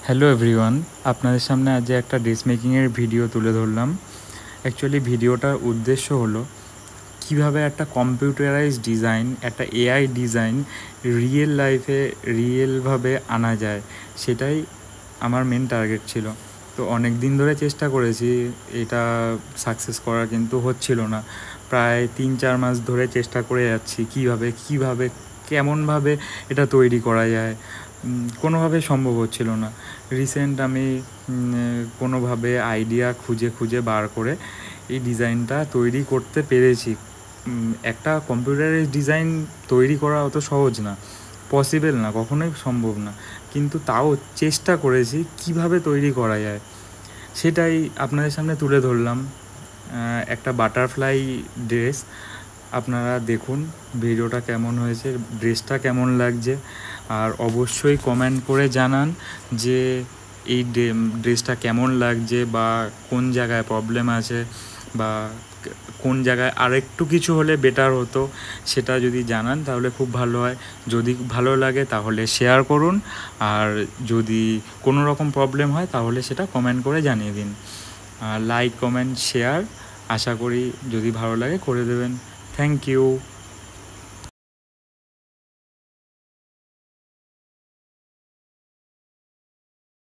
Hello everyone, আপনাদের সামনে আজ একটা ড্রেস মেকিংয়ের ভিডিও তুলে ধরলাম। অ্যাকচুয়ালি ভিডিওটার উদ্দেশ্য হলো কিভাবে একটা কম্পিউটারাইজ ডিজাইন, একটা এআই ডিজাইন রিয়েল লাইফে রিয়েলভাবে আনা যায়, সেটাই আমার মেন টার্গেট ছিল। তো অনেক দিন ধরে চেষ্টা করেছি এটা সাকসেস করার, কিন্তু হচ্ছিল না। প্রায় 3-4 মাস ধরে চেষ্টা করে যাচ্ছি কিভাবে কেমনভাবে এটা তৈরি করা যায়, কোনোভাবে সম্ভব হচ্ছিল না। রিসেন্ট আমি কোনোভাবে আইডিয়া খুঁজে বার করে এই ডিজাইনটা তৈরি করতে পেরেছি। একটা কম্পিউটারের ডিজাইন তৈরি করা অত সহজ না, পসিবল না, কখনোই সম্ভব না, কিন্তু তাও চেষ্টা করেছি কিভাবে তৈরি করা যায়, সেটাই আপনাদের সামনে তুলে ধরলাম। একটা বাটারফ্লাই ড্রেস। আপনারা দেখুন ভিডিওটা কেমন হয়েছে, ড্রেসটা কেমন লাগছে, আর অবশ্যই কমেন্ট করে জানান যে এই ড্রেসটা কেমন লাগছে, বা কোন জায়গায় প্রবলেম আছে, বা কোন জায়গায় আরেকটু কিছু হলে বেটার হতো, সেটা যদি জানান তাহলে খুব ভালো হয়। যদি ভালো লাগে তাহলে শেয়ার করুন, আর যদি কোনো রকম প্রবলেম হয় তাহলে সেটা কমেন্ট করে জানিয়ে দিন। লাইক, কমেন্ট, শেয়ার আশা করি যদি ভালো লাগে করে দেবেন। Thank you.